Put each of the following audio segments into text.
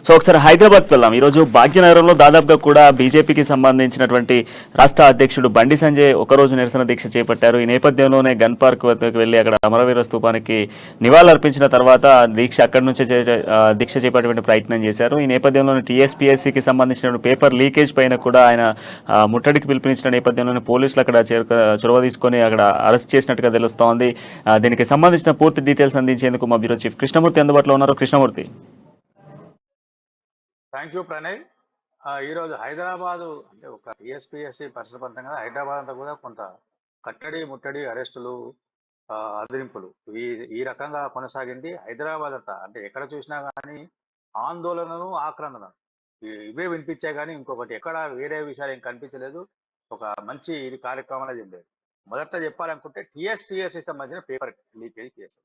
So ఒకసారి హైదరాబాద్కి వెళ్దాం. ఈరోజు భాగ్యనగరంలో దాదాపుగా కూడా బీజేపీకి సంబంధించినటువంటి రాష్ట్ర అధ్యక్షుడు బండి సంజయ్ ఒకరోజు నిరసన దీక్ష చేపట్టారు. ఈ నేపథ్యంలోనే గన్ పార్క్ వద్దకు వెళ్లి అక్కడ అమరవీర స్తూపానికి నివాళులర్పించిన తర్వాత దీక్ష అక్కడి నుంచే దీక్ష చేపట్టేటువంటి ప్రయత్నం చేశారు. ఈ నేపథ్యంలోనే టీఎస్పీఎస్సీకి సంబంధించిన పేపర్ లీకేజ్ పైన కూడా ఆయన ముట్టడికి పిలుపునిచ్చిన నేపథ్యంలోనే పోలీసులు అక్కడ చొరవ తీసుకొని అక్కడ అరెస్ట్ చేసినట్టుగా తెలుస్తోంది. దీనికి సంబంధించిన పూర్తి డీటెయిల్స్ అందించేందుకు మా బ్యూరో చీఫ్ కృష్ణమూర్తి అందుబాటులో ఉన్నారు. కృష్ణమూర్తి. Thank you Pranay. ఈరోజు హైదరాబాదు అంటే ఒక టీఎస్పీఎస్సీ పరిసరపంతంగా హైదరాబాద్ అంతా కూడా కొంత కట్టడి ముట్టడి అరెస్టులు అదిరింపులు ఈ రకంగా కొనసాగింది. హైదరాబాద్ అంతా అంటే ఎక్కడ చూసినా కానీ ఆందోళనలు ఆక్రందన ఇవే వినిపించాయి కానీ ఇంకొకటి ఎక్కడ వేరే విషయాలు ఏం కనిపించలేదు. ఒక మంచి ఇది కార్యక్రమాలు జరిగేది. మొదట చెప్పాలనుకుంటే టీఎస్పీఎస్సీ సంబంధించిన పేపర్ లీకేజ్ కేసు.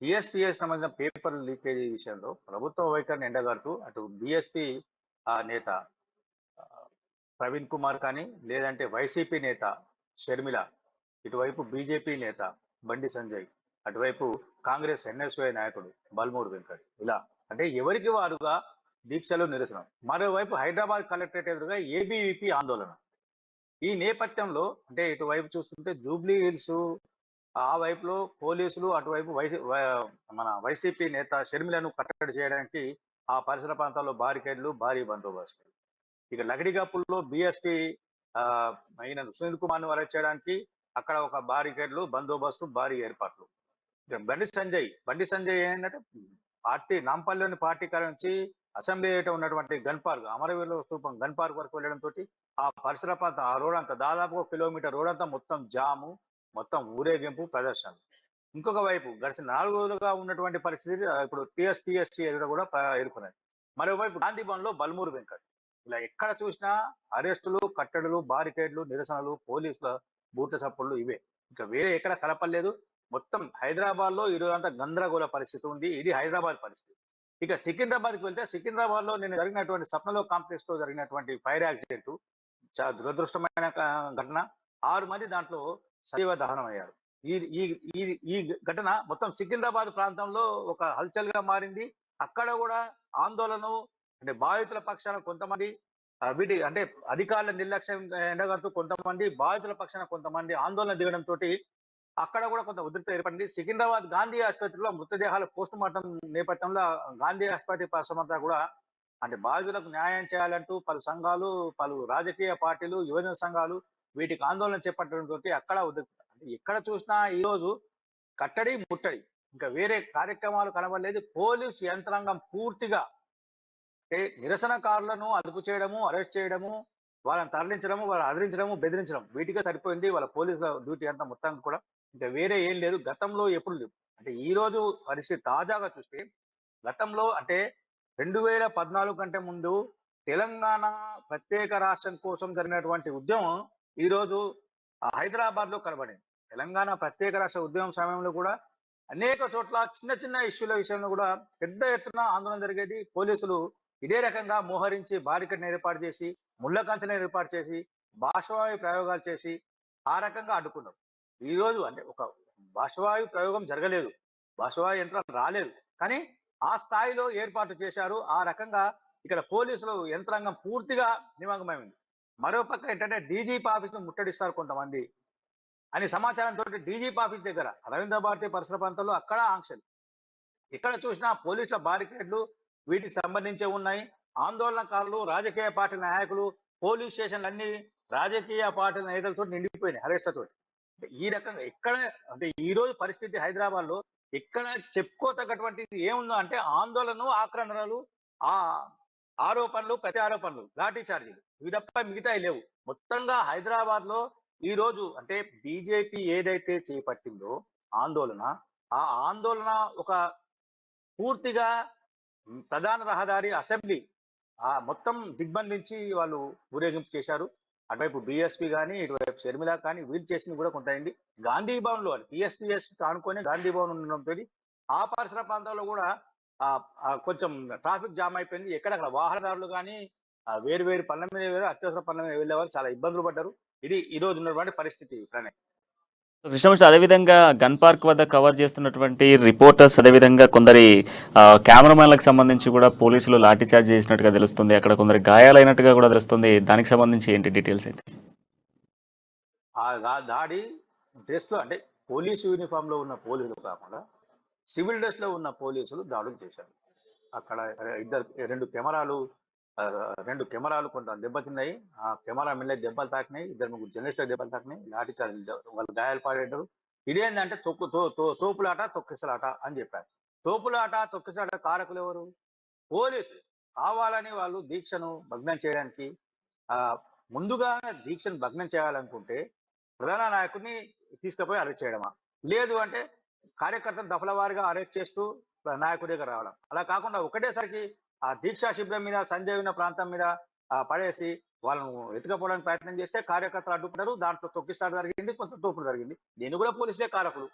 టీఎస్పీఎస్ సంబంధించిన పేపర్ లీకేజీ విషయంలో ప్రభుత్వ వైఖరిని ఎండగడుతూ అటు బీఎస్పీ నేత ప్రవీణ్ కుమార్ కానీ లేదంటే వైసీపీ నేత షర్మిల, ఇటువైపు బీజేపీ నేత బండి సంజయ్, అటువైపు కాంగ్రెస్ ఎన్ఎస్వై నాయకుడు బల్మూరు వెంకట్, ఇలా అంటే ఎవరికి వారుగా దీక్షలు నిరసన. మరోవైపు హైదరాబాద్ కలెక్టరేట్ ఎదురుగా ఏబీవీపీ ఆందోళన. ఈ నేపథ్యంలో అంటే ఇటువైపు చూస్తుంటే జూబ్లీ హిల్స్ ఆ వైపులో పోలీసులు, అటువైపు మన వైసీపీ నేత షర్మిలను కట్టడి చేయడానికి ఆ పరిసర ప్రాంతాల్లో బారికేడ్లు, భారీ బందోబస్తు. ఇక లగడిగప్పుల్లో బీఎస్పీ అయిన సునీల్ కుమార్ ను అరెస్ట్ చేయడానికి అక్కడ ఒక బారికేడ్లు, బందోబస్తు, భారీ ఏర్పాట్లు. ఇక బండి సంజయ్ ఏంటంటే పార్టీ నాంపల్లిలోని పార్టీ కార్యం నుంచి అసెంబ్లీ ఏట ఉన్నటువంటి గన్ పార్క్, అమరవీరుల స్తూపం గన్ పార్క్ వరకు వెళ్ళడంతో ఆ పరిసర ప్రాంతం ఆ రోడ్ అంతా దాదాపు 1 కిలోమీటర్ రోడ్ అంతా మొత్తం జాము, మొత్తం ఊరేగింపు ప్రదర్శనలు. ఇంకొక వైపు గడిచిన 4 రోజులుగా ఉన్నటువంటి పరిస్థితి ఇప్పుడు టీఎస్పీఎస్సీ ఎదుట కూడా ఎదుర్కొన్నది. మరోవైపు గాంధీ భవన్ లో బల్మూరు వెంకట్, ఇలా ఎక్కడ చూసినా అరెస్టులు, కట్టడులు, బారికేడ్లు, నిరసనలు, పోలీసుల బూట్ల చప్పుళ్ళు ఇవే. ఇంకా వేరే ఎక్కడ కలపలేదు. మొత్తం హైదరాబాద్ లో ఈరోజు అంతా గందరగోళ పరిస్థితి ఉంది. ఇది హైదరాబాద్ పరిస్థితి. ఇక సికింద్రాబాద్ కి వెళ్తే సికింద్రాబాద్ లో నేను జరిగినటువంటి సప్నలో కాంప్లెక్స్ లో జరిగినటువంటి ఫైర్ యాక్సిడెంట్ చాలా దురదృష్టమైన ఘటన. 6 మంది దాంట్లో సజీవ దహనం అయ్యారు. ఈ ఈ ఈ ఈ ఘటన మొత్తం సికింద్రాబాద్ ప్రాంతంలో ఒక హల్చల్ గా మారింది. అక్కడ కూడా ఆందోళన అంటే బాధితుల పక్షాన కొంతమంది వీటి అంటే అధికారుల నిర్లక్ష్యం ఎండగడుతూ కొంతమంది, బాధితుల పక్షాన కొంతమంది ఆందోళన దిగడంతో అక్కడ కూడా కొంత ఉద్రిక్తత ఏర్పడింది. సికింద్రాబాద్ గాంధీ ఆసుపత్రిలో మృతదేహాల పోస్ట్ మార్టం నేపథ్యంలో గాంధీ ఆసుపత్రి పరిశ్రమంతా కూడా అంటే బాధితులకు న్యాయం చేయాలంటూ పలు సంఘాలు, పలు రాజకీయ పార్టీలు, యువజన సంఘాలు వీటికి ఆందోళన చేపట్టడంతో అక్కడ ఉద్రిక్తత. అంటే ఎక్కడ చూసినా ఈ రోజు కట్టడి ముట్టడి, ఇంకా వేరే కార్యక్రమాలు కనబడలేదు. పోలీసు యంత్రాంగం పూర్తిగా అంటే నిరసనకారులను అదుపు చేయడము, అరెస్ట్ చేయడము, వాళ్ళని తరలించడము, వాళ్ళని అదిరించడము, బెదిరించడం వీటికే సరిపోయింది వాళ్ళ పోలీసుల డ్యూటీ అంతా మొత్తం కూడా. ఇంకా వేరే ఏం లేదు. గతంలో ఎప్పుడు లేవు. అంటే ఈ రోజు పరిస్థితి తాజాగా చూస్తే గతంలో అంటే 2014 కంటే ముందు తెలంగాణ ప్రత్యేక రాష్ట్రం కోసం జరిగినటువంటి ఉద్యమం ఈరోజు హైదరాబాద్ లో కనబడింది. తెలంగాణ ప్రత్యేక రాష్ట్ర ఉద్యమం సమయంలో కూడా అనేక చోట్ల చిన్న చిన్న ఇష్యూల విషయంలో కూడా పెద్ద ఎత్తున ఆందోళన జరిగేది. పోలీసులు ఇదే రకంగా మోహరించి బారికేడ్ ఏర్పాటు చేసి, ముళ్ళ కంచెను ఏర్పాటు చేసి, బాష్పవాయు ప్రయోగాలు చేసి ఆ రకంగా అడ్డుకున్నారు. ఈ రోజు అంటే ఒక బాష్పవాయు ప్రయోగం జరగలేదు, బాష్పవాయు యంత్రం రాలేదు, కానీ ఆ స్థాయిలో ఏర్పాటు చేశారు. ఆ రకంగా ఇక్కడ పోలీసులు యంత్రాంగం పూర్తిగా నిమగ్నమైంది. మరోపక్క ఏంటంటే డీజీపీ ఆఫీస్ ను ముట్టడిస్తారు కొంతమంది అని సమాచారంతో డీజీపీ ఆఫీస్ దగ్గర రవీంద్ర భారతి పరిసర ప్రాంతాల్లో అక్కడ ఆంక్షలు. ఇక్కడ చూసినా పోలీసుల బారికేడ్లు వీటికి సంబంధించి ఉన్నాయి. ఆందోళనకారులు, రాజకీయ పార్టీ నాయకులు, పోలీస్ స్టేషన్లు అన్ని రాజకీయ పార్టీల నేతలతో నిండిపోయినాయి అరెస్టులతో. ఈ రకంగా ఎక్కడ అంటే ఈ రోజు పరిస్థితి హైదరాబాద్ లో ఎక్కడ చెప్పుకోతగ్గటువంటిది ఏముందో అంటే ఆందోళన, ఆక్రందనలు, ఆ ఆరోపణలు, ప్రతి ఆరోపణలు, లాఠీ చార్జీలు ఇవి తప్ప మిగతాయి లేవు. మొత్తంగా హైదరాబాద్ లో ఈ రోజు అంటే బీజేపీ ఏదైతే చేపట్టిందో ఆందోళన, ఆ ఆందోళన ఒక పూర్తిగా ప్రధాన రహదారి అసెంబ్లీ మొత్తం దిగ్బంధించి వాళ్ళు ఊరేగింపు చేశారు. అటువైపు బీఎస్పీ కానీ, ఇటువైపు షర్మిల కానీ వీళ్ళు చేసింది కూడా కొంత అయింది. గాంధీ భవన్ లో టీఎస్పీఎస్ ఆనుకొని గాంధీ భవన్ ఉండడంతో ఆ పరిసర ప్రాంతాల్లో కూడా కొంచెం ట్రాఫిక్ జామ్ అయిపోయింది. ఎక్కడక్కడ వాహనదారులు కానీ వేరు వేరు పనుల మీద, అత్యవసర పనుల మీద వెళ్ళేవారు చాలా ఇబ్బందులు పడ్డారు. ఇది ఈ రోజు ఉన్నటువంటి పరిస్థితి ప్రణయ్. కృష్ణవంశీ అదేవిధంగా గన్ పార్క్ వద్ద కవర్ చేస్తున్నటువంటి రిపోర్టర్స్ అదేవిధంగా కొందరి కెమెరామెన్లకు సంబంధించి కూడా పోలీసులు లాఠీచార్జ్ చేసినట్టుగా తెలుస్తుంది. అక్కడ కొందరు గాయాలైనట్టుగా కూడా తెలుస్తుంది. దానికి సంబంధించి ఏంటి డీటెయిల్స్ ఏంటి? దాడి డ్రెస్లో అంటే పోలీసు యూనిఫామ్ లో ఉన్న పోలీసులు కాకుండా సివిల్ డ్రెస్ లో ఉన్న పోలీసులు దాడులు చేశారు. అక్కడ ఇద్దరు ఆ, రెండు కెమెరాలు కొంత దెబ్బతిన్నాయి. ఆ కెమెరా మీద దెబ్బలు తాకినాయి. ఇద్దరు ముగ్గురు జర్నలిస్టులకు దెబ్బలు తాకినాయి. లాఠీ చార్జ్ వాళ్ళు గాయాలు పాడారు. ఇదేంటంటే తోపులాట తొక్కిసలాట అని చెప్పారు. తోపులాట తొక్కిసలాట కారకులు ఎవరు? పోలీసులు. కావాలని వాళ్ళు దీక్షను భగ్నం చేయడానికి ఆ ముందుగా దీక్షను భగ్నం చేయాలనుకుంటే ప్రధాన నాయకుడిని తీసుకుపోయి అరెస్ట్ చేయడమా, లేదు అంటే కార్యకర్తలు దఫల వారీగా అరెస్ట్ చేస్తూ నాయకుడి దగ్గర రావడం. అలా కాకుండా ఒకటేసరికి ఆ దీక్షా శిబిరం మీద సంజయ్ ఉన్న ప్రాంతం మీద పడేసి వాళ్ళను ఎత్తుకపోవడానికి ప్రయత్నం చేస్తే కార్యకర్తలు అడ్డుకుంటారు. దాంట్లో తొక్కిస్తాడు జరిగింది, కొంత తోపుడు జరిగింది. దీన్ని కూడా పోలీసులే కారకులు.